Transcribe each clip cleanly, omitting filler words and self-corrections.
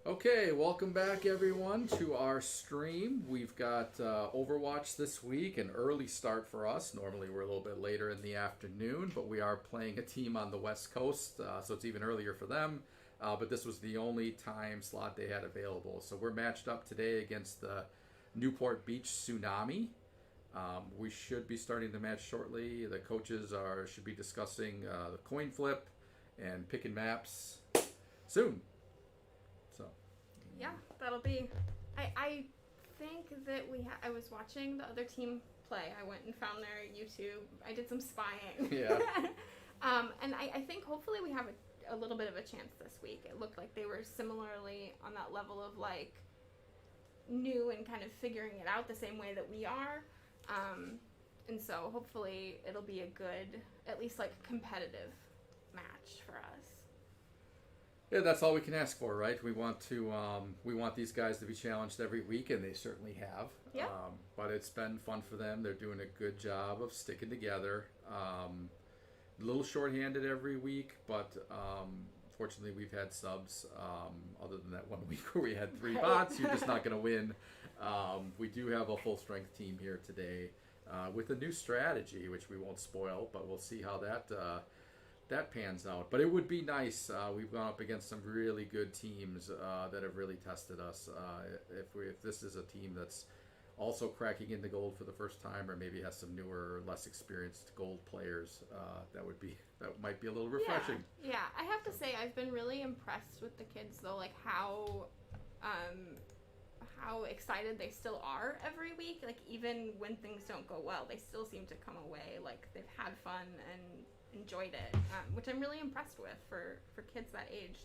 Okay, welcome back everyone to our stream. We've got Overwatch this week, an early start for us. Normally we're a little bit later in the afternoon, but we are playing a team on the West Coast, so it's even earlier for them. But this was the only time slot they had available. So we're matched up today against the Newport Beach Tsunami. We should be starting the match shortly. The coaches are should be discussing the coin flip and picking maps soon. So. Yeah, that'll be. I think that I was watching the other team play. I went and found their YouTube. I did some spying. Yeah. And I think hopefully we have a little bit of a chance this week. It looked like they were similarly on that level of like new and kind of figuring it out the same way that we are. And so hopefully it'll be a good, at least like competitive match for us. Yeah, that's all we can ask for, right? We want these guys to be challenged every week, and they certainly have. Yeah. But it's been fun for them. They're doing a good job of sticking together. A little shorthanded every week, but fortunately we've had subs. Other than that one week where we had three bots, you're just not going to win. We do have a full strength team here today with a new strategy, which we won't spoil, but we'll see how that pans out. But it would be nice. We've gone up against some really good teams that have really tested us. If this is a team that's also cracking into gold for the first time, or maybe has some newer, less experienced gold players, that might be a little refreshing. Yeah, I have to say I've been really impressed with the kids though, like how excited they still are every week. Like even when things don't go well, they still seem to come away like they've had fun and enjoyed it, which I'm really impressed with for kids that age.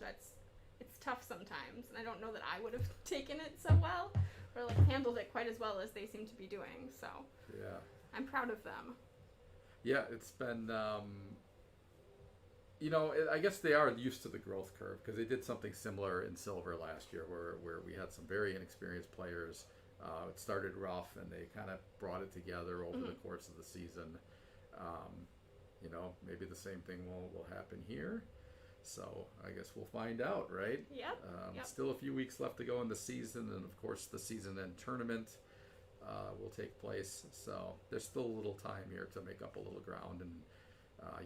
It's tough sometimes, and I don't know that I would have taken it so well or like handled it quite as well as they seem to be doing. So Yeah, I'm proud of them. yeah, it's been. I guess they are used to the growth curve because they did something similar in Silver last year, where we had some very inexperienced players. It started rough, and they kind of brought it together over the course of the season. Maybe the same thing will happen here. So I guess we'll find out, right? Yep. Still a few weeks left to go in the season, and of course the season end tournament will take place. So there's still a little time here to make up a little ground, and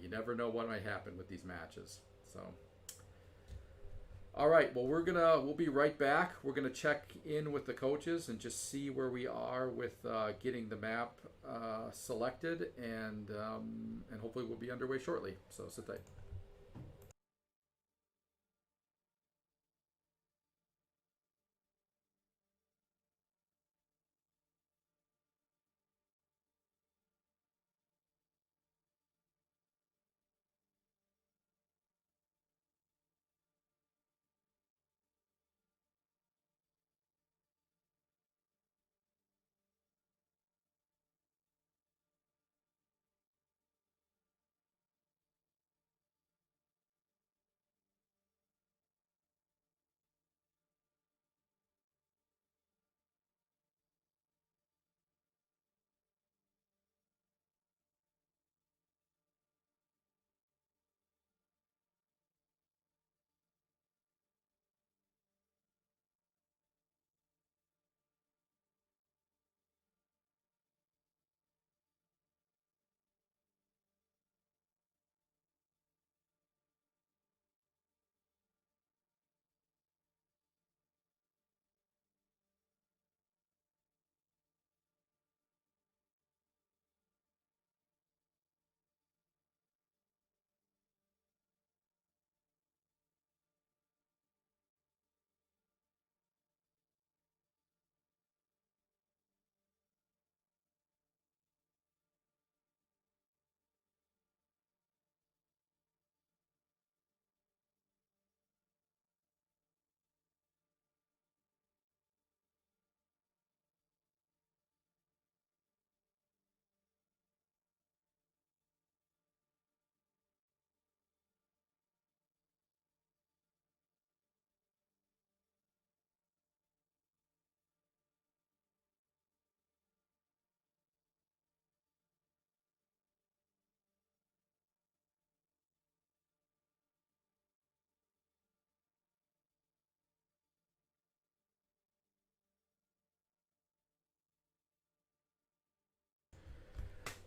you never know what might happen with these matches. So, all right. Well, we'll be right back. We're gonna check in with the coaches and just see where we are with getting the map selected, and hopefully we'll be underway shortly. So sit tight.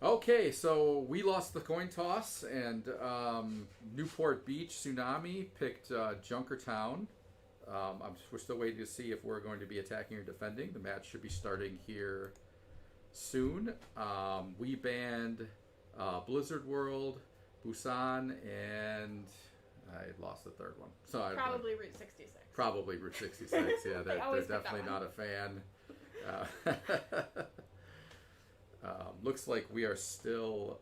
Okay, so we lost the coin toss, and Newport Beach Tsunami picked Junkertown. We're still waiting to see if we're going to be attacking or defending. The match should be starting here soon. We banned Blizzard World, Busan, and I lost the third one. So Probably Route 66. Probably Route 66. Yeah, they're always pick definitely that not one. a fan. Looks like we are still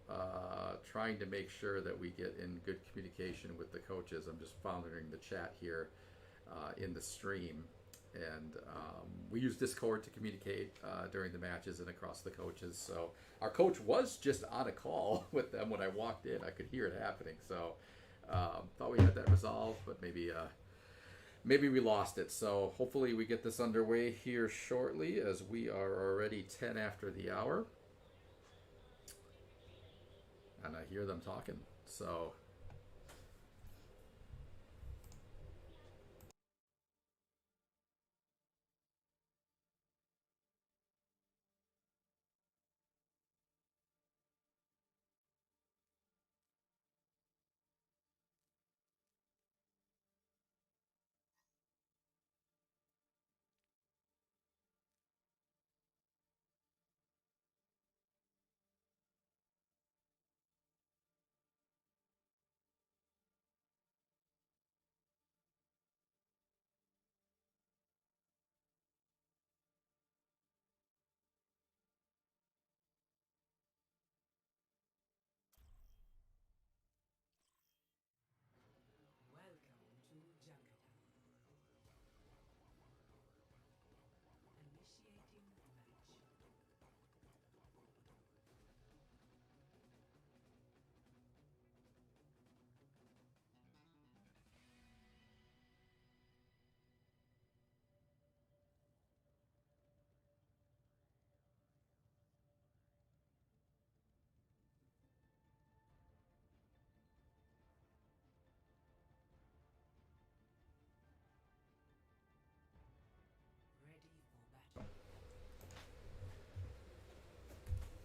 trying to make sure that we get in good communication with the coaches. I'm just monitoring the chat here in the stream. And we use Discord to communicate during the matches and across the coaches. So our coach was just on a call with them when I walked in. I could hear it happening. So thought we had that resolved, but maybe we lost it. So hopefully we get this underway here shortly, as we are already 10 after the hour. And I hear them talking. So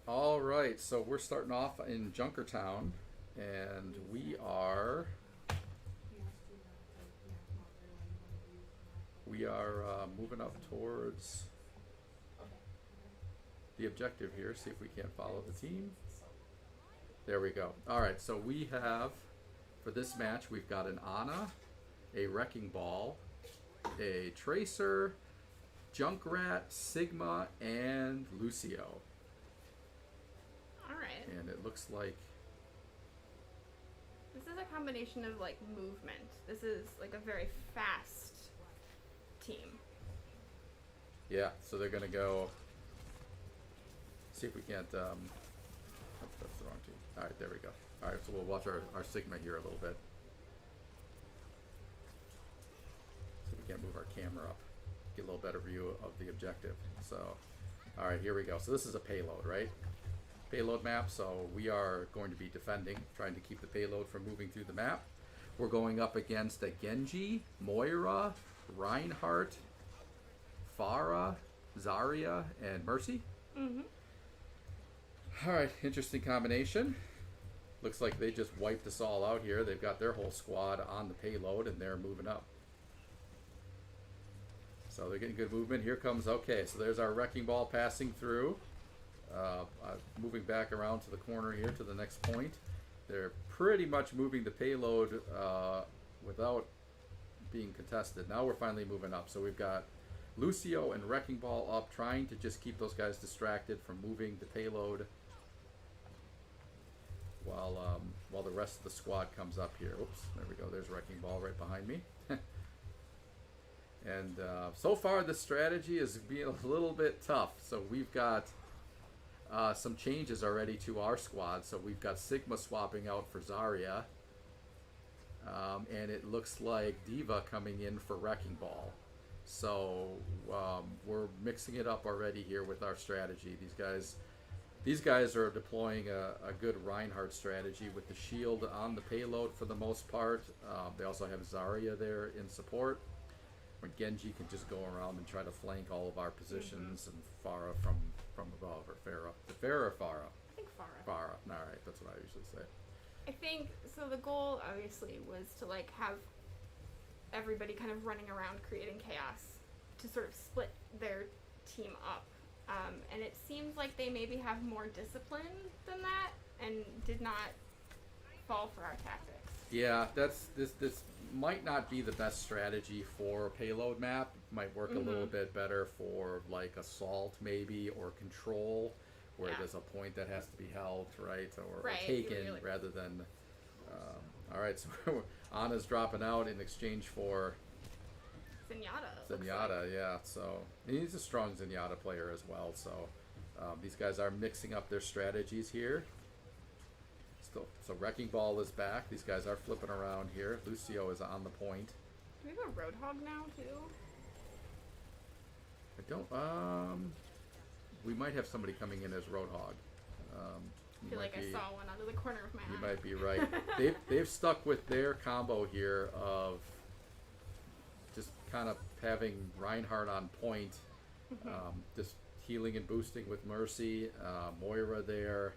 all right, so we're starting off in Junkertown, and we are moving up towards the objective here. See if we can't follow the team. There we go. All right, so we have, for this match, we've got an Ana, a Wrecking Ball, a Tracer, Junkrat, Sigma, and Lucio. All right. And it looks like This is a combination of like movement. This is like a very fast team. yeah, so they're gonna go. See if we can't. Oh, that's the wrong team. All right, there we go. All right, so we'll watch our Sigma here a little bit. See if we can't move our camera up. Get a little better view of the objective. So, all right, here we go. So this is a payload, right? Payload map. So we are going to be defending, trying to keep the payload from moving through the map. We're going up against a Genji, Moira, Reinhardt, Farah, Zarya, and Mercy. Mm-hmm. All right, interesting combination. Looks like they just wiped us all out here. They've got their whole squad on the payload, and they're moving up. So they're getting good movement. Here comes, okay, so there's our Wrecking Ball passing through. Moving back around to the corner here to the next point. They're pretty much moving the payload without being contested. Now we're finally moving up. So we've got Lucio and Wrecking Ball up, trying to just keep those guys distracted from moving the payload while the rest of the squad comes up here. Oops, there we go. There's Wrecking Ball right behind me. And so far the strategy is being a little bit tough. So we've got some changes already to our squad. So we've got Sigma swapping out for Zarya. And it looks like Diva coming in for Wrecking Ball. So we're mixing it up already here with our strategy. These guys are deploying a good Reinhardt strategy with the shield on the payload for the most part. They also have Zarya there in support, when Genji can just go around and try to flank all of our positions, and Farah from above, or Farah. think Farah. Farah. All right, that's what I usually say. I think so. The goal obviously was to like have everybody kind of running around creating chaos to sort of split their team up. And it seems like they maybe have more discipline than that and did not fall for our tactics. Yeah, this might not be the best strategy for a payload map. It might work a little bit better for like assault maybe, or control, where there's a point that has to be held, right, or taken rather than. All right, so Anna's dropping out in exchange for Zenyatta, yeah. So he's a strong Zenyatta player as well. So these guys are mixing up their strategies here. So Wrecking Ball is back. These guys are flipping around here. Lucio is on the point. Do we have a Roadhog now too? I don't. We might have somebody coming in as Roadhog. I feel like I saw one out of the corner of my eye. You might be right. They've stuck with their combo here of just kind of having Reinhardt on point, just healing and boosting with Mercy, Moira there.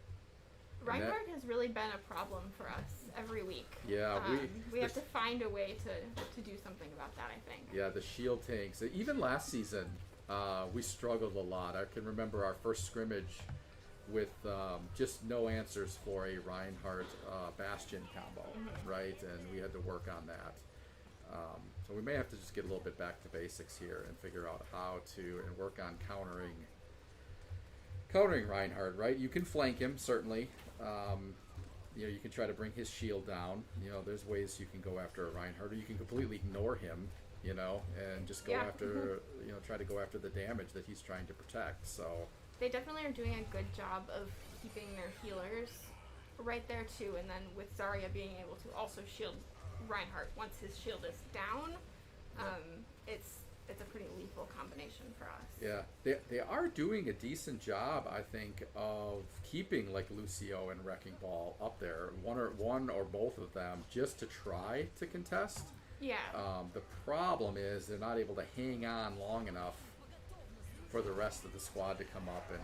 Reinhardt has really been a problem for us every week. Yeah, we have to find a way to do something about that, I think. Yeah, the shield tanks. Even last season, we struggled a lot. I can remember our first scrimmage with just no answers for a Reinhardt Bastion combo, right? And we had to work on that. So we may have to just get a little bit back to basics here and figure out how to and work on countering Reinhardt, right? You can flank him, certainly. You can try to bring his shield down. There's ways you can go after a Reinhardt, or you can completely ignore him, and just go after, try to go after the damage that he's trying to protect. So they definitely are doing a good job of keeping their healers right there too, and then with Zarya being able to also shield Reinhardt once his shield is down, it's a pretty lethal combination for us. Yeah, they are doing a decent job, I think, of keeping like Lucio and Wrecking Ball up there, one or both of them, just to try to contest. Yeah. The problem is they're not able to hang on long enough for the rest of the squad to come up and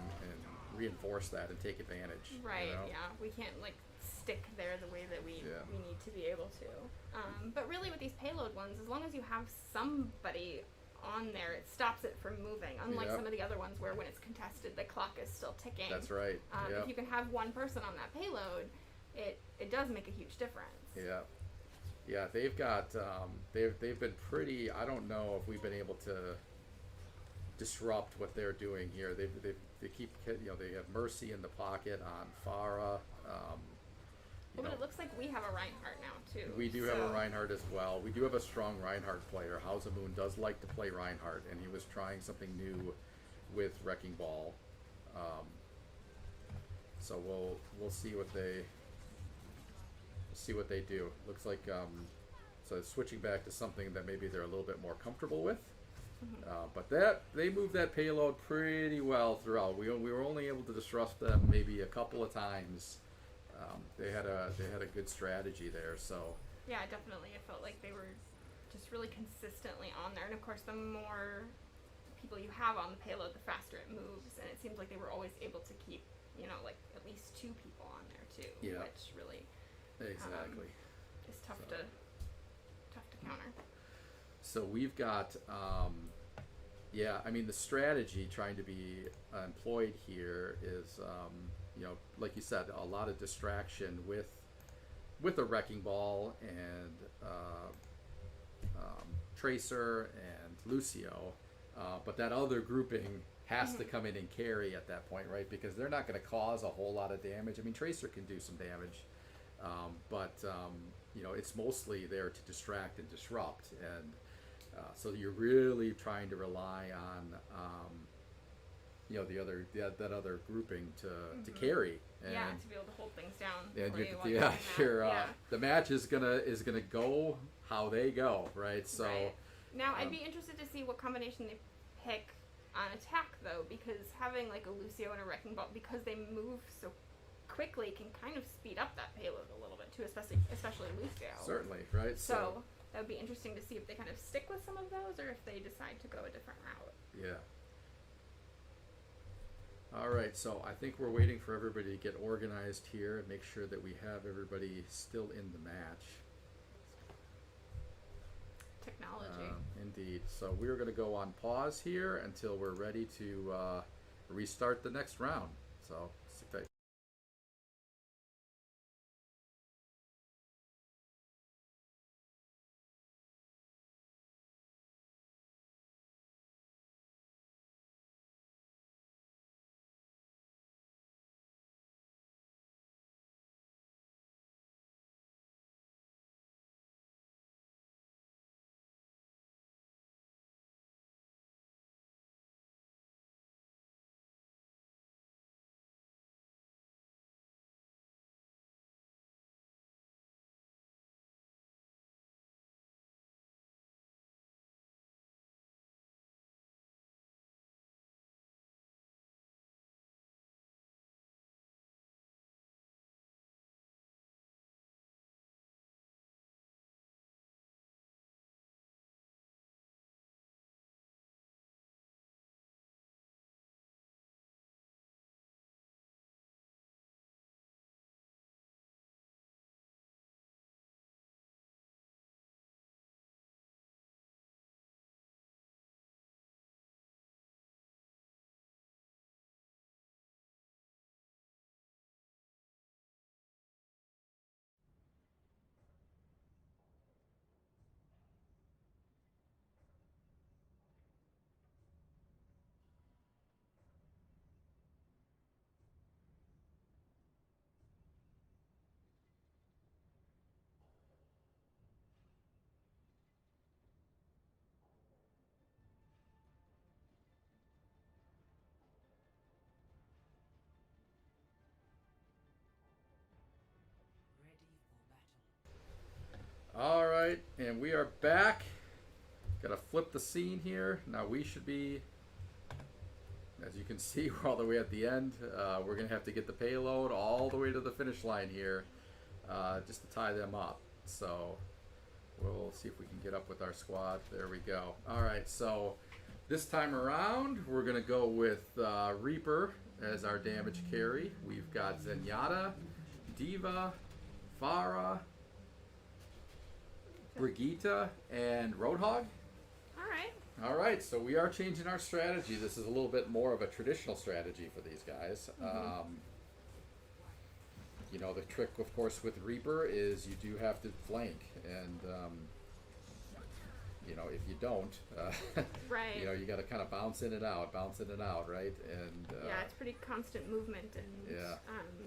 reinforce that and take advantage. Right. Yeah, we can't like stick there the way that we need to be able to. But really, with these payload ones, as long as you have somebody on there, it stops it from moving. Unlike some of the other ones where when it's contested, the clock is still ticking. That's right. If you can have one person on that payload, it does make a huge difference. Yeah, they've got they've been pretty. I don't know if we've been able to disrupt what they're doing here. They keep they have Mercy in the pocket on Farah. But it looks like we have a Reinhardt now too. We do have a Reinhardt as well. We do have a strong Reinhardt player. Hausamoon does like to play Reinhardt, and he was trying something new with Wrecking Ball. So we'll see what they do. Looks like so switching back to something that maybe they're a little bit more comfortable with. But they moved that payload pretty well throughout. We were only able to disrupt them maybe a couple of times. They had a good strategy there. So yeah, definitely. I felt like they were just really consistently on there, and of course, the more people you have on the payload, the faster it moves. And it seems like they were always able to keep like at least 2 people on there too, which really exactly is tough to counter. So we've got, the strategy trying to be employed here is, like you said, a lot of distraction with a Wrecking Ball and Tracer and Lucio, but that other grouping has to come in and carry at that point, right? Because they're not going to cause a whole lot of damage. I mean, Tracer can do some damage, but it's motely there to distract and disrupt, and so you're really trying to rely on that other grouping to carry, and to be able to hold things down. And the match is gonna go how they go, right? So now I'd be interested to see what combination they pick on attack, though, because having like a Lucio and a Wrecking Ball, because they move so quickly, can kind of speed up that payload a little bit too, especially Lucio. Certainly, right? So that would be interesting to see if they kind of stick with some of those, or if they decide to go a different route. Yeah. All right, so I think we're waiting for everybody to get organized here and make sure that we have everybody still in the match. Technology. Indeed. So we're going to go on pause here until we're ready to restart the next round. So sit tight. All right, and we are back. Got to flip the scene here. Now we should be, as you can see, we're all the way at the end. We're going to have to get the payload all the way to the finish line here just to tie them up. So we'll see if we can get up with our squad. There we go. All right, so this time around, we're going to go with Reaper as our damage carry. We've got Zenyatta, Diva, Farah, Brigitte, and Roadhog. All right, so we are changing our strategy. This is a little bit more of a traditional strategy for these guys. You know, the trick, of course, with Reaper is you do have to flank, and you know, if you don't, Right. you know, you got to kind of bounce in and out, right? And Yeah, it's pretty constant movement and Yeah.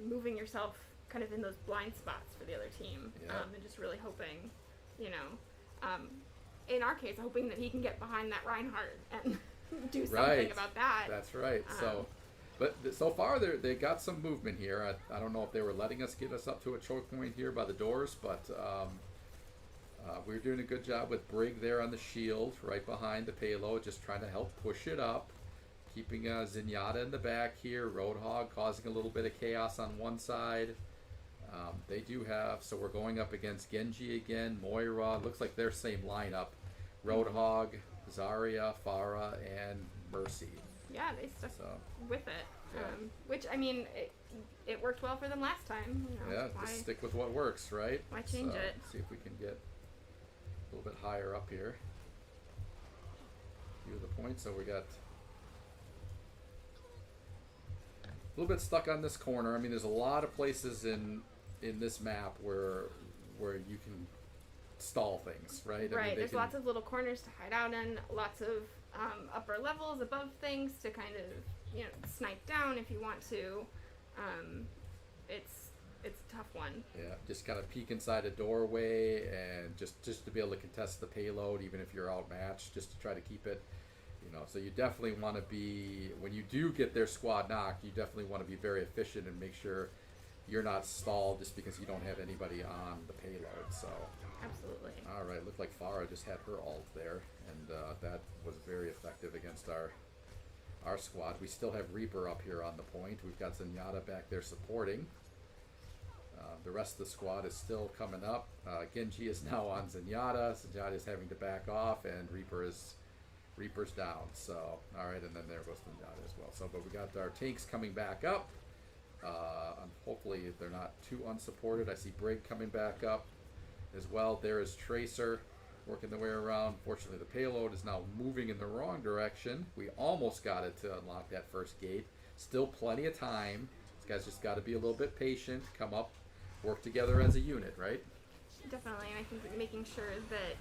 Moving yourself kind of in those blind spots for the other team, Yeah. and just really hoping, you know, in our case, hoping that he can get behind that Reinhardt and do something Right. about that. That's right. So, but so far they got some movement here. I don't know if they were letting us get us up to a choke point here by the doors, but we're doing a good job with Brig there on the shield, right behind the payload, just trying to help push it up, keeping Zenyatta in the back here, Roadhog causing a little bit of chaos on one side. They do have, so we're going up against Genji again, Moira, looks like their same lineup, Roadhog, Zarya, Farah, and Mercy. Yeah, they stuck So, with it. Yeah. Which, I mean, it worked well for them last time. You know, yeah, why, just stick with what works, right? why change So, it? See if we can get a little bit higher up here. View the point, so we got a little bit stuck on this corner. I mean, there's a lot of places in this map where you can stall things, right? I mean, Right, there's can, lots of little corners to hide out in, lots of upper levels above things to kind of, you know, snipe down if you want to. It's a tough one. Yeah, just kind of peek inside a doorway and just to be able to contest the payload, even if you're outmatched, just to try to keep it. You know, so you definitely want to be, when you do get their squad knocked, you definitely want to be very efficient and make sure you're not stalled just because you don't have anybody on the payload. So, Absolutely. all right, looked like Farah just had her ult there, and that was very effective against our squad. We still have Reaper up here on the point. We've got Zenyatta back there supporting. The rest of the squad is still coming up. Genji is now on Zenyatta. Zenyatta is having to back off, and Reaper is Reaper's down. So, all right, and then there goes them down as well. So, but we got our tanks coming back up. Hopefully they're not too unsupported. I see Brig coming back up as well. There is Tracer working their way around. Fortunately, the payload is now moving in the wrong direction. We almost got it to unlock that first gate. Still plenty of time. These guys just got to be a little bit patient, come up, work together as a unit, right? Definitely, and I think making sure that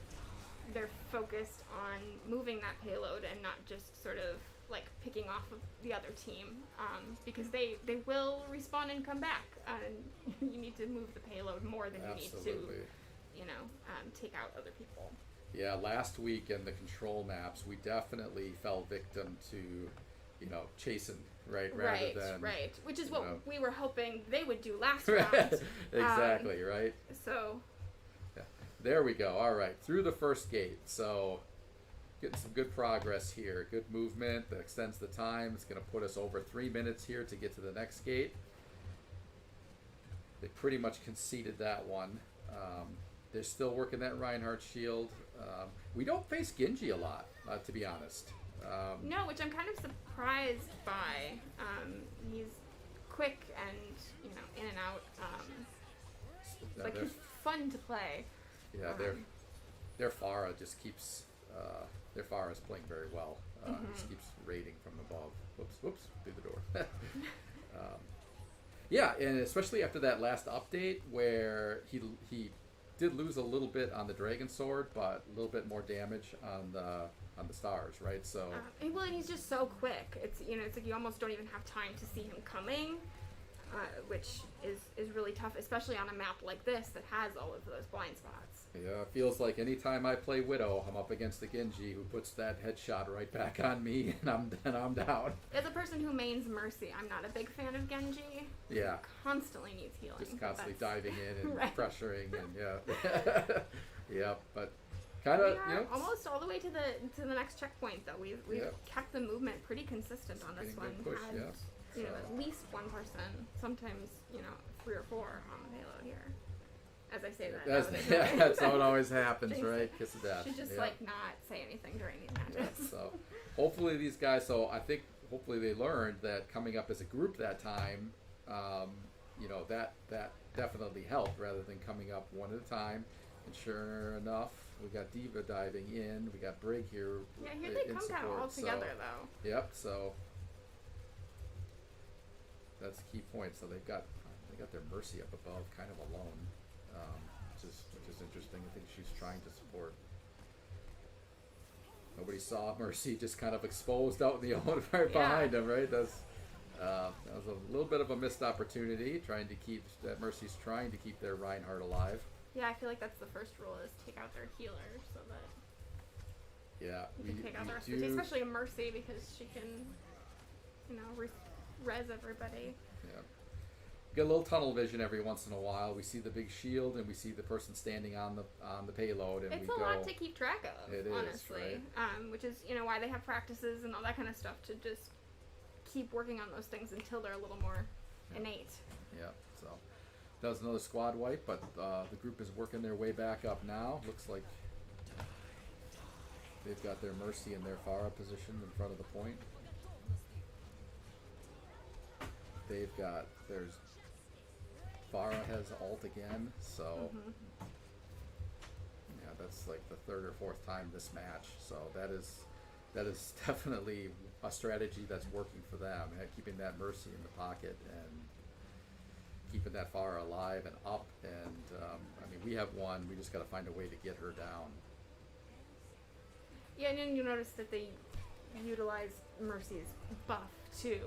they're focused on moving that payload and not just sort of like picking off of the other team, because they will respawn and come back, and you need to move the payload more than you need to, take out other people. Yeah, last week in the control maps, we definitely fell victim to, chasing, right? Rather than, right, which is what we were hoping they would do last round. Exactly, right? So. Yeah. There we go. All right, through the first gate. So, getting some good progress here. Good movement that extends the time. It's going to put us over 3 minutes here to get to the next gate. They pretty much conceded that one. They're still working that Reinhardt shield. We don't face Genji a lot, to be honest. No, which I'm kind of surprised by. He's quick and in and out. Like he's fun to play. Yeah, their Pharah just keeps. Their Pharah is playing very well. Just keeps raiding from above. Whoops, through the door. Yeah, and especially after that last update where he did lose a little bit on the Dragon Sword, but a little bit more damage on the stars, right? So well, and he's just so quick. It's it's like you almost don't even have time to see him coming, which is really tough, especially on a map like this that has all of those blind spots. Yeah, it feels like anytime I play Widow, I'm up against the Genji who puts that headshot right back on me, and I'm down. As a person who mains Mercy, I'm not a big fan of Genji. Yeah. Constantly needs healing. Just constantly diving in and right. pressuring, and yeah. Yeah, but kind of, almost all the way to the next checkpoint, though. We've kept the movement pretty consistent on this one. Push, Had, at least one person, sometimes, 3 or 4 on the payload here. As I say that. That's how it always happens, right? Kiss of death. Should just not say anything during these matches. Yeah, so hopefully these guys. So I think hopefully they learned that coming up as a group that time, that definitely helped rather than coming up one at a time. And sure enough, we got Diva diving in. We got Brig here. Yeah, here they come kind of all together though. Yep. So that's the key point. So they got their Mercy up above, kind of alone. Which is interesting. I think she's trying to support. Nobody saw Mercy just kind of exposed out in the open right behind him, right? That was a little bit of a missed opportunity. Mercy's trying to keep their Reinhardt alive. Yeah, I feel like that's the first rule is take out their healer so that we can take out the rest of the team, especially a Mercy because she can, res everybody. Yeah. Get a little tunnel vision every once in a while. We see the big shield and we see the person standing on the payload, and it's a lot to keep track of. It honestly, is, right? Which is why they have practices and all that kind of stuff to just keep working on those things until they're a little more innate. Yeah. So does another squad wipe, but the group is working their way back up now. Looks like they've got their Mercy and their Pharah positioned in front of the point. There's Pharah has ult again, so that's like the 3rd or 4th time this match. So that is definitely a strategy that's working for them, keeping that Mercy in the pocket and keeping that Pharah alive and up. And we have one. We just got to find a way to get her down. Yeah, and then you notice that they utilize Mercy's buff too,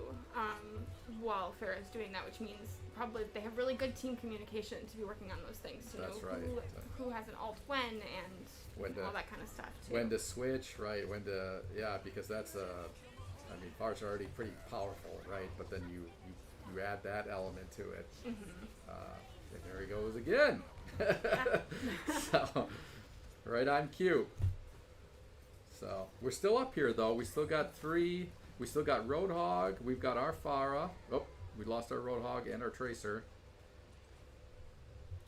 while Pharah's doing that, which means probably they have really good team communication to be working on those things. To That's know right. Who has an ult when and all that kind of stuff too. When to switch, right? Because that's Pharah's already pretty powerful, right? But then you add that element to it. And there he goes again. So, right on cue. So we're still up here though. We still got 3. We still got Roadhog. We've got our Pharah. Oh, we lost our Roadhog and our Tracer.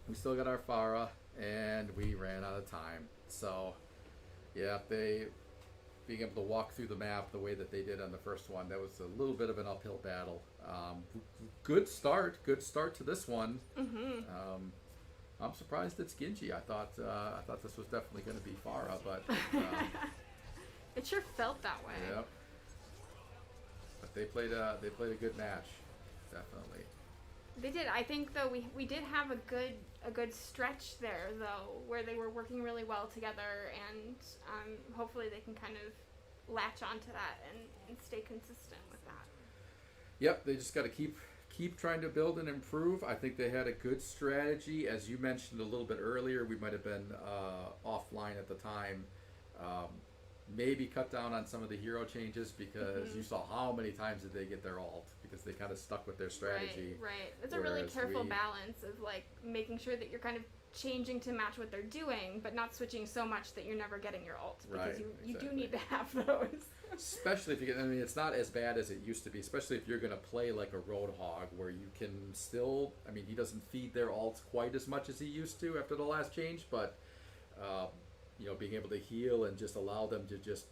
We still got our Pharah, and we ran out of time. So, yeah, being able to walk through the map the way that they did on the first one, that was a little bit of an uphill battle. Good start to this one. I'm surprised it's Genji. I thought this was definitely going to be Farah, but it sure felt that way. yeah. But they played a good match, definitely. They did. I think though we did have a good stretch there though, where they were working really well together, and hopefully they can kind of latch onto that and stay consistent with that. Yep, they just got to keep trying to build and improve. I think they had a good strategy, as you mentioned a little bit earlier. We might have been offline at the time. Maybe cut down on some of the hero changes, because you saw how many times did they get their ult, because they kind of stuck with their strategy. Right. It's a really careful balance of like making sure that you're kind of changing to match what they're doing, but not switching so much that you're never getting your ult, because you do need to have those. Especially if you get, I mean, it's not as bad as it used to be, especially if you're going to play like a Roadhog, where you can still, I mean, he doesn't feed their ults quite as much as he used to after the last change, but you know, being able to heal and just allow them to just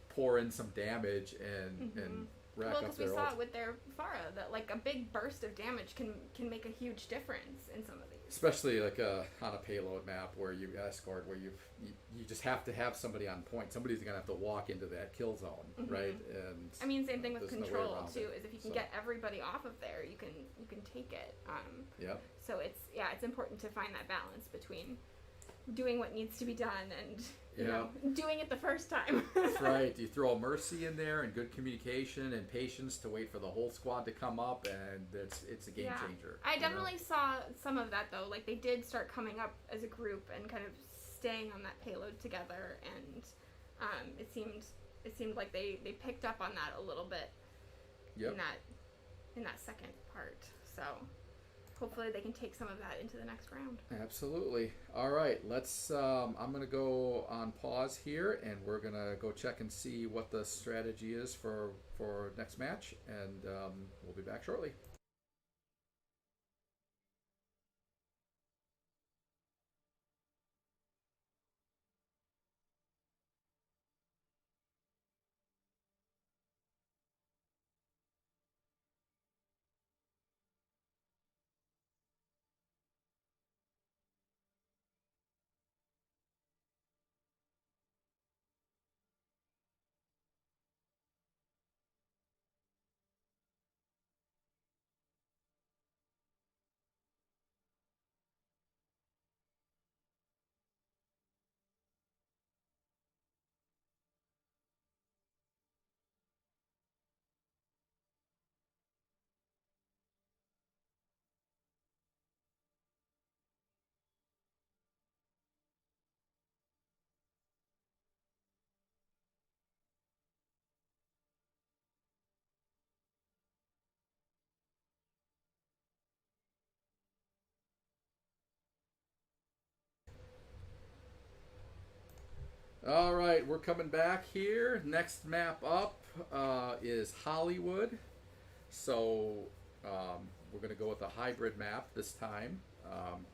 pour in some damage and rack up their ult. Well, because we saw it with their Farah, that like a big burst of damage can make a huge difference in some of these. Especially like on a payload map where you escort, where you just have to have somebody on point. Somebody's gonna have to walk into that kill zone, right? And I mean, same thing with control too. Is if you can get everybody off of there, you can take it. Yep. So it's important to find that balance between doing what needs to be done and you know, doing it the first time. That's right. You throw a mercy in there and good communication and patience to wait for the whole squad to come up, and it's a game changer. I definitely saw some of that though. Like they did start coming up as a group and kind of staying on that payload together, and it seemed like they picked up on that a little bit in that second part. So hopefully they can take some of that into the next round. Absolutely. All right, let's I'm going to go on pause here, and we're going to go check and see what the strategy is for next match, and we'll be back shortly. All right, we're coming back here. Next map up is Hollywood. So we're going to go with a hybrid map this time.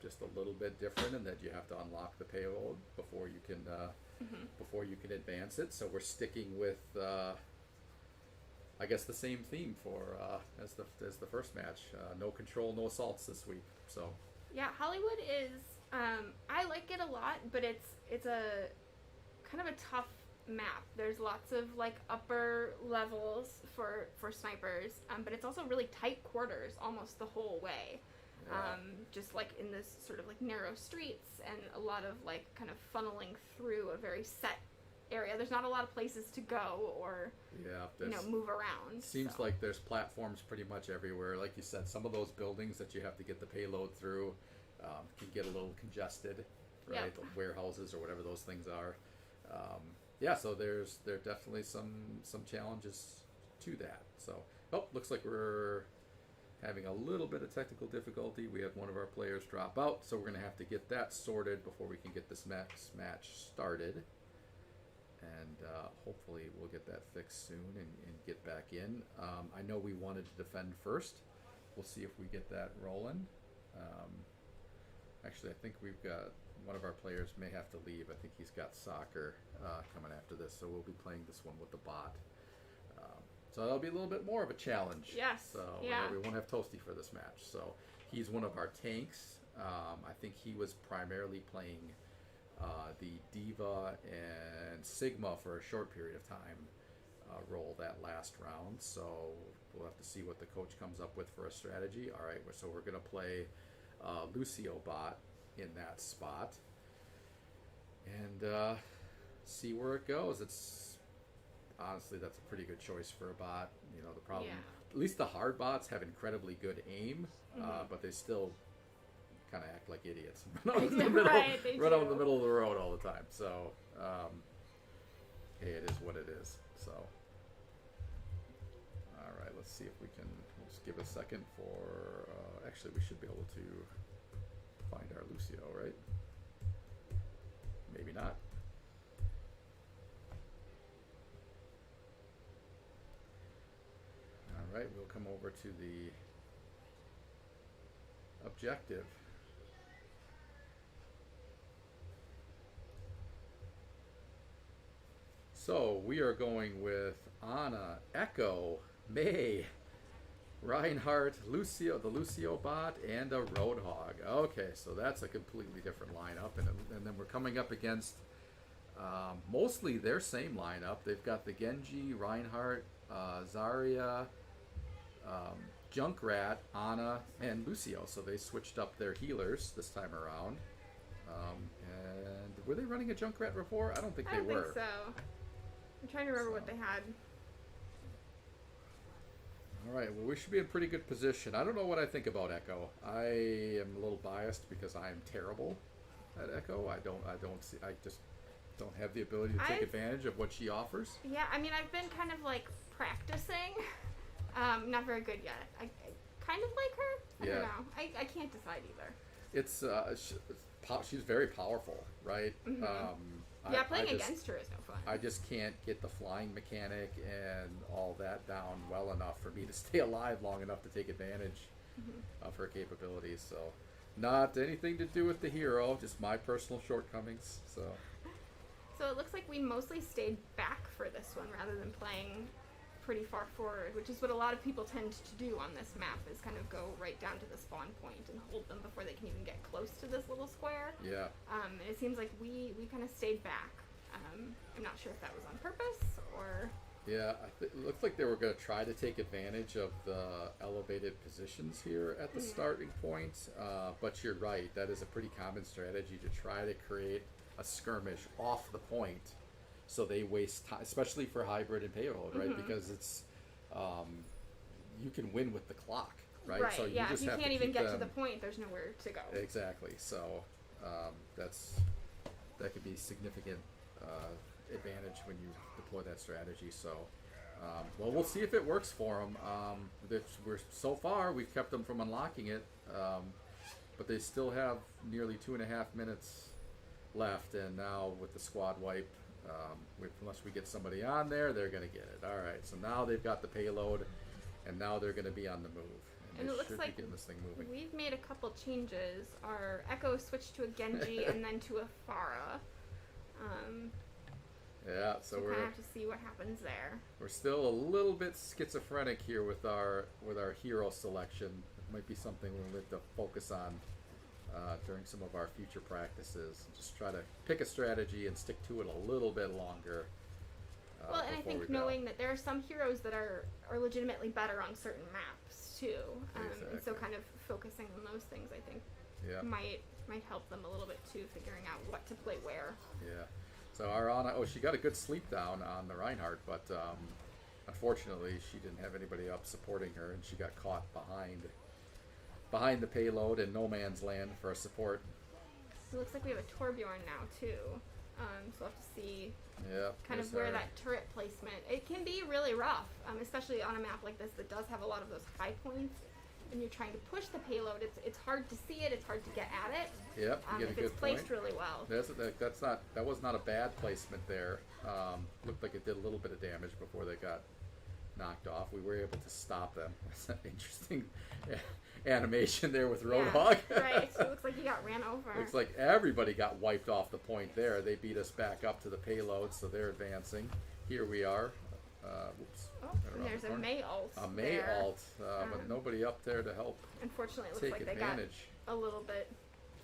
Just a little bit different in that you have to unlock the payload before you can advance it. So we're sticking with I guess the same theme for as the first match. No control, no assaults this week. So yeah, Hollywood is I like it a lot, but it's a kind of a tough map. There's lots of like upper levels for snipers, but it's also really tight quarters almost the whole way. Just like in this sort of like narrow streets, and a lot of like kind of funneling through a very set area. There's not a lot of places to go or move around. Seems like there's platforms pretty much everywhere. Like you said, some of those buildings that you have to get the payload through can get a little congested, right? Yep. The warehouses or whatever those things are. So there are definitely some challenges to that. So looks like we're having a little bit of technical difficulty. We have one of our players drop out, so we're going to have to get that sorted before we can get this next match started. And hopefully we'll get that fixed soon and get back in. I know we wanted to defend first. We'll see if we get that rolling. Actually, I think we've got one of our players may have to leave. I think he's got soccer coming after this, so we'll be playing this one with the bot. So that'll be a little bit more of a challenge. Yes. So Yeah. we won't have Toasty for this match. So he's one of our tanks. I think he was primarily playing the Diva and Sigma for a short period of time role that last round. So we'll have to see what the coach comes up with for a strategy. All right, so we're going to play Lucio bot in that spot and see where it goes. It's honestly, that's a pretty good choice for a bot. You know, the problem, at least the hard bots have incredibly good aim, but they still kind of act like idiots. Run out in the middle, run out in the middle of the road all the time. So, hey, it is what it is. So, all right, let's see if we can. We'll just give a second for. Actually, we should be able to find our Lucio, right? Maybe not. All right, we'll come over to the objective. So we are going with Anna, Echo, May, Reinhardt, Lucio, the Lucio bot, and a Roadhog. Okay, so that's a completely different lineup, and then we're coming up against mostly their same lineup. They've got the Genji, Reinhardt, Zarya, Junkrat, Anna, and Lucio. So they switched up their healers this time around. And were they running a Junkrat before? I don't think they were. I don't think so. I'm trying to remember what they had. All right, well, we should be in pretty good position. I don't know what I think about Echo. I am a little biased because I am terrible at Echo. I just don't have the ability to take advantage of what she offers. Yeah, I mean, I've been kind of like practicing. Not very good yet. I kind of like her. I don't know. I can't decide either. It's she's very powerful, right? Yeah, playing against her is no fun. I just can't get the flying mechanic and all that down well enough for me to stay alive long enough to take advantage of her capabilities. So, not anything to do with the hero, just my personal shortcomings. So it looks like we mostly stayed back for this one rather than playing pretty far forward, which is what a lot of people tend to do on this map, is kind of go right down to the spawn point and hold them before they can even get close to this little square. Yeah. And it seems like we kind of stayed back. I'm not sure if that was on purpose or... Yeah, it looked like they were going to try to take advantage of the elevated positions here at the starting point, but you're right, that is a pretty common strategy to try to create a skirmish off the point. So they waste time, especially for hybrid and payload, right? Because it's, you can win with the clock, right? Right, So you yeah, just if you have can't to even keep get them... to the point, there's nowhere to go. Exactly. So that could be significant advantage when you deploy that strategy. So, well, we'll see if it works for them. So far, we've kept them from unlocking it, but they still have nearly 2.5 minutes left, and now with the squad wipe, unless we get somebody on there, they're going to get it. All right, so now they've got the payload, and now they're going to be on the move. And they it looks should like be getting this thing moving. we've made a couple changes. Our Echo switched to a Genji and then to a Pharah. Yeah, so we're we're gonna have to see what happens there. we're still a little bit schizophrenic here with our hero selection. It might be something we'll have to focus on during some of our future practices. Just try to pick a strategy and stick to it a little bit longer. Well, and I think knowing that there are some heroes that are legitimately better on certain maps too, and so kind of focusing on those things, I think, might help them a little bit too, figuring out what to play where. Yeah. So our Anna, she got a good sleep down on the Reinhardt, but unfortunately she didn't have anybody up supporting her, and she got caught behind the payload in no man's land for a support. It looks like we have a Torbjorn now too, so we'll have to see kind of where that turret placement. It can be really rough, especially on a map like this that does have a lot of those high points. When you're trying to push the payload, it's hard to see it. It's hard to get at it. Yep, you get a good it's placed really well. That was not a bad placement there. Looked like it did a little bit of damage before they got knocked off. We were able to stop them. That's an interesting animation there with Yeah, Roadhog. right. It looks like he got ran over. Looks like everybody got wiped off the point there. They beat us back up to the payload, so they're advancing. Here we are. Whoops. Oh, Right and around there's the a corner. May ult. A May there. alt, but nobody up there to help Unfortunately, it looks take like they advantage. got a little bit.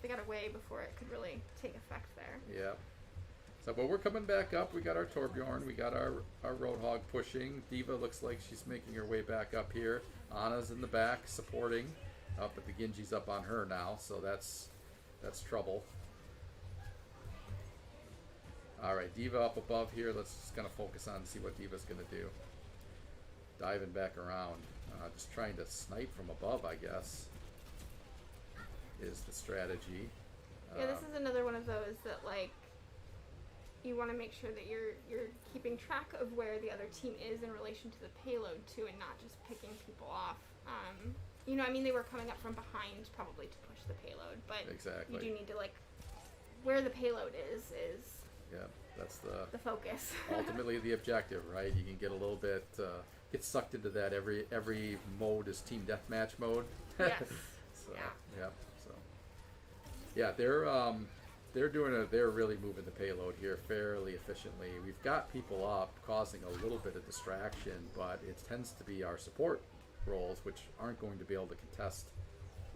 They got away before it could really take effect there. Yeah. So, but we're coming back up. We got our Torbjorn. We got our Roadhog pushing. Diva looks like she's making her way back up here. Anna's in the back supporting. But the Genji's up on her now, so that's trouble. All right, Diva up above here. Let's just kind of focus on see what Diva's going to do. Diving back around. Just trying to snipe from above, I guess, is the strategy. Yeah, this is another one of those that, like, you want to make sure that you're keeping track of where the other team is in relation to the payload too, and not just picking people off. You know, I mean, they were coming up from behind probably to push the payload, but Exactly. you do need to, like, where the payload is Yeah, that's the focus. ultimately the objective, right? You can get a little bit get sucked into that. Every mode is team deathmatch mode. Yes. So, Yeah. yeah. So yeah, they're really moving the payload here fairly efficiently. We've got people up causing a little bit of distraction, but it tends to be our support roles which aren't going to be able to contest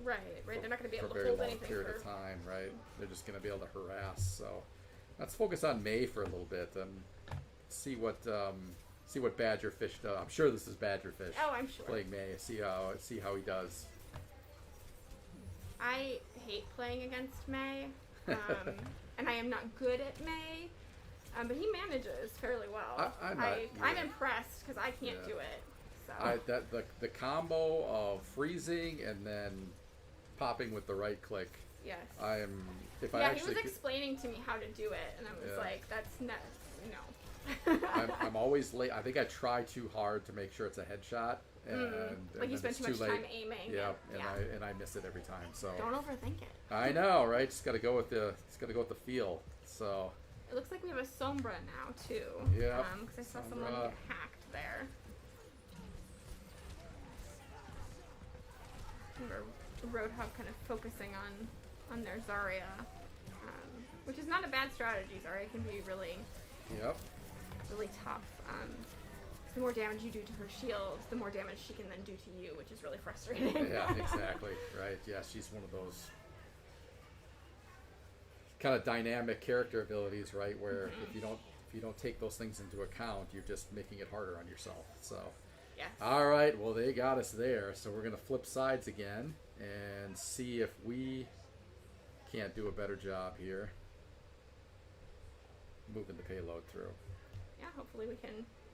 Right. They're not going to be able for to a very hold long anything period for. of time, right? They're just going to be able to harass. So let's focus on May for a little bit and see what Badgerfish does. I'm sure this is Badgerfish Oh, I'm sure. playing May. See how he does. I hate playing against May, and I am not good at May, but he manages fairly well. I'm impressed because I can't Yeah. do it. So The combo of freezing and then popping with the right click. yes. I he was explaining to me how to do it, and I was Yeah. like, "That's no." I'm always late. I think I try too hard to make sure it's a headshot, and Like you then spend it's too too much late. time aiming. Yeah, and, and I miss it every time. So don't overthink it. I know, right? Just gotta go with the feel. So It looks like we have a Sombra now too. Yeah, Because I saw someone Sombra. get hacked there. Roadhog kind of focusing on their Zarya, which is not a bad strategy. Zarya can be really, yep. really tough. The more damage you do to her shield, the more damage she can then do to you, which is really frustrating. Yeah, exactly. Right. Yeah, she's one of those kind of dynamic character abilities, right? Where if you don't take those things into account, you're just making it harder on yourself. So. Yes. All right. Well, they got us there, so we're gonna flip sides again and see if we can't do a better job here moving the payload through. Yeah. Hopefully we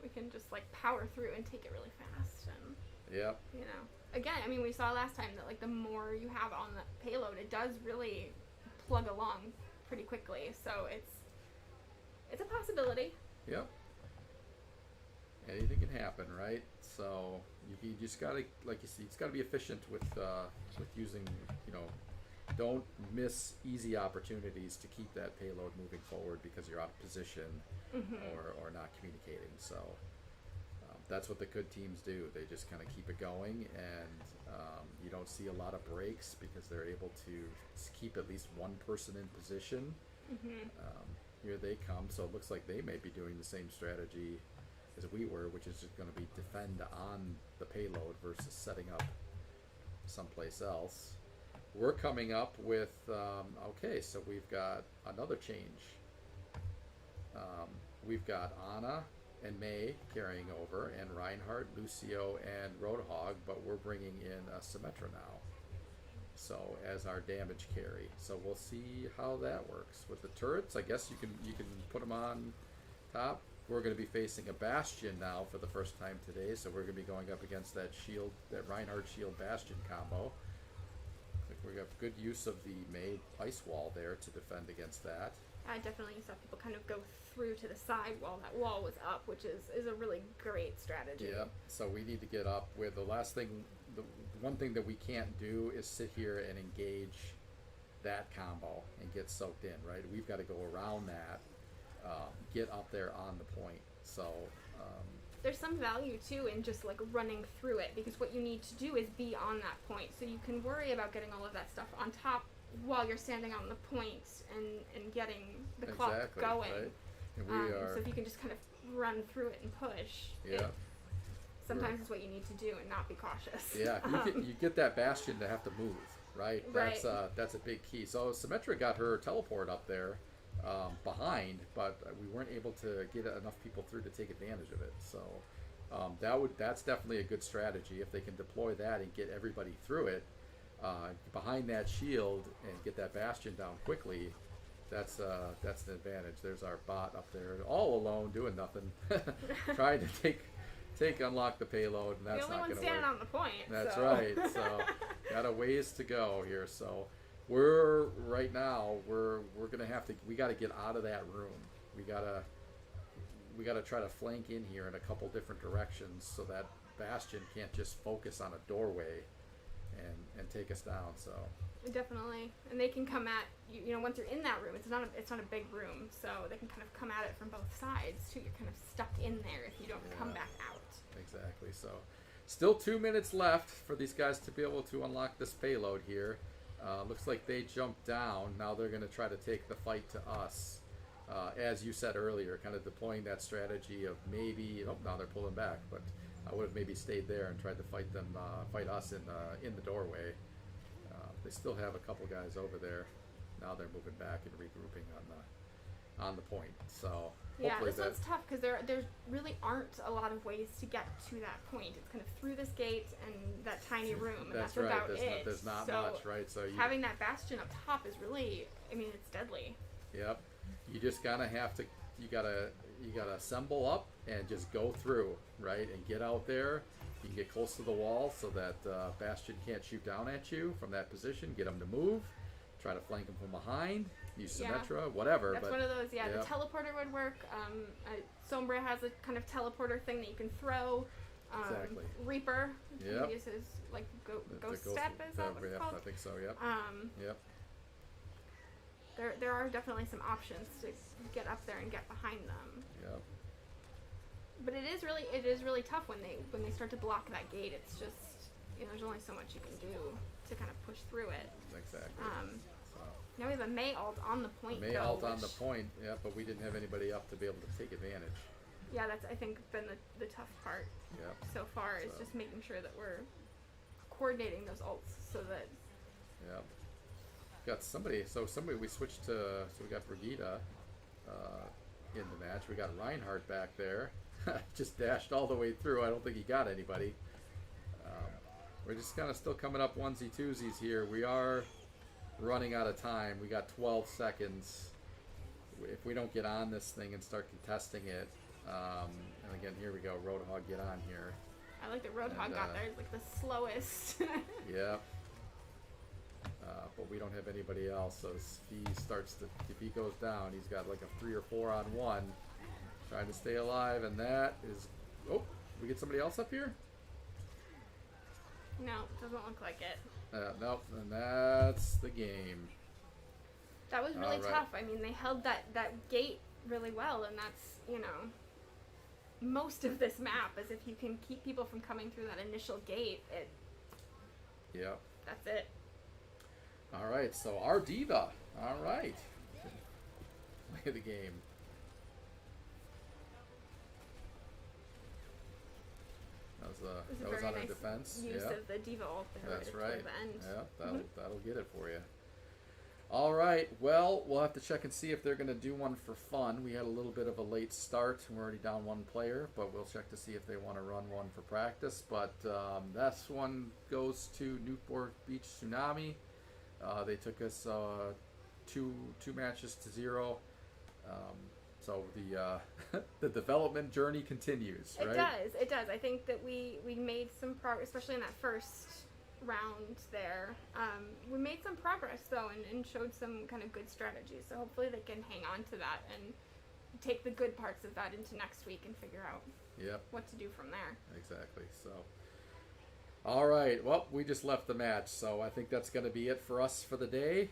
can just like power through and take it really fast and. Yep. You know, again, I mean, we saw last time that like the more you have on the payload, it does really plug along pretty quickly. So it's a possibility. Yep. Anything can happen, right? So you just gotta, like you see, it's gotta be efficient with using, don't miss easy opportunities to keep that payload moving forward because you're out of position or not communicating. So that's what the good teams do. They just kind of keep it going, and you don't see a lot of breaks because they're able to keep at least one person in position. Here they come, so it looks like they may be doing the same strategy as we were, which is just going to be defend on the payload versus setting up someplace else. We're coming up with, okay, so we've got another change. We've got Anna and May carrying over, and Reinhardt, Lucio, and Roadhog, but we're bringing in a Symmetra now. So as our damage carry. So we'll see how that works. With the turrets, I guess you can put them on top. We're going to be facing a Bastion now for the first time today, so we're going to be going up against that shield, that Reinhardt shield Bastion combo. I think we got good use of the May ice wall there to defend against that. I definitely saw people kind of go through to the side while that wall was up, which is a really great strategy. Yeah, so we need to get up with the one thing that we can't do is sit here and engage that combo and get soaked in, right? We've got to go around that, get up there on the point. So there's some value too in just like running through it, because what you need to do is be on that point, so you can worry about getting all of that stuff on top while you're standing on the point and getting the clock going. Right? And we are. So if you can just kind of run through it and push. Yeah. Sometimes it's what you need to do and not be cautious. Yeah, you get that bastion to have to move, right? That's a big key. So Symmetra got her teleport up there behind, but we weren't able to get enough people through to take advantage of it. So that's definitely a good strategy if they can deploy that and get everybody through it behind that shield and get that bastion down quickly. That's an advantage. There's our bot up there, all alone, doing nothing, trying to unlock the payload, and that's not going to work. The only one standing on the point. That's right. So got a ways to go here. So we're gonna have to. We got to get out of that room. We gotta try to flank in here in a couple different directions so that bastion can't just focus on a doorway and take us down. So definitely, and they can come at you know, once you're in that room, it's not a big room, so they can kind of come at it from both sides too. You're kind of stuck in there if you don't come back out. Exactly. So still 2 minutes left for these guys to be able to unlock this payload here. Looks like they jumped down. Now they're going to try to take the fight to us. As you said earlier, kind of deploying that strategy of maybe, now they're pulling back, but I would have maybe stayed there and tried to fight us in the doorway. They still have a couple guys over there. Now they're moving back and regrouping on the point. So yeah, this one's tough because there really aren't a lot of ways to get to that point. It's kind of through this gate and that tiny room, and that's right. About it. There's not much, right? So having that bastion up top is really, I mean, it's deadly. Yep. You just gotta have to. You gotta assemble up and just go through, right, and get out there. You can get close to the wall so that bastion can't shoot down at you from that position. Get them to move. Try to flank them from behind. Use Symmetra, whatever. That's one of those. Yeah, the teleporter would work. Sombra has a kind of teleporter thing that you can throw. Exactly. Reaper uses like ghost step. Is that what it's called? I think so. Yep. Yep. There are definitely some options to get up there and get behind them. Yep. But it is really tough when they start to block that gate. It's just, you know, there's only so much you can do to kind of push through it. Exactly. Now we have a May ult on the point. May ult on the point, yeah, but we didn't have anybody up to be able to take advantage. Yeah, that's I think been the tough part. Yep. So far is just making sure that we're coordinating those ults so that. Yep. Got somebody. So we switched to. So we got Brigitte in the match. We got Reinhardt back there. Just dashed all the way through. I don't think he got anybody. We're just kind of still coming up onesie twosies here. We are running out of time. We got 12 seconds. If we don't get on this thing and start contesting it, and again, here we go. Roadhog, get on here. I like that Roadhog got there. It's like the slowest. Yeah. But we don't have anybody else. So if he goes down, he's got like a 3 or 4 on 1. Trying to stay alive, and that is... Oh, we get somebody else up here? No, doesn't look like it. Nope, and that's the game. That was really tough. I mean, they held that gate really well, and that's, you know, most of this map is if you can keep people from coming through that initial gate, Yeah. That's it. All right, so our diva. All right. Play of the game. That was on our defense. Use of the diva ult there. That's right. The end. Yeah, that'll get it for you. All right. Well, we'll have to check and see if they're going to do one for fun. We had a little bit of a late start. We're already down 1 player, but we'll check to see if they want to run one for practice. But this one goes to Newport Beach Tsunami. They took us two matches to 0. So the development journey continues, right? It does. I think that we made some progress, especially in that first round there. We made some progress, though, and showed some kind of good strategies. So hopefully they can hang on to that and take the good parts of that into next week and figure out what to do from there. Exactly. So All right. Well, we just left the match, so I think that's going to be it for us for the day,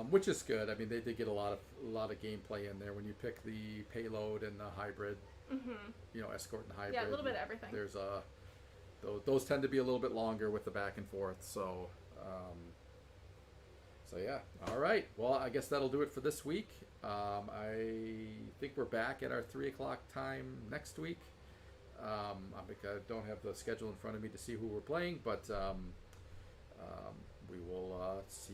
which is good. I mean, they did get a lot of gameplay in there when you pick the payload and the hybrid, escort and hybrid. Yeah, a little bit of everything. There's those tend to be a little bit longer with the back and forth. So yeah. All right. Well, I guess that'll do it for this week. I think we're back at our 3 o'clock time next week. I don't have the schedule in front of me to see who we're playing, but we will see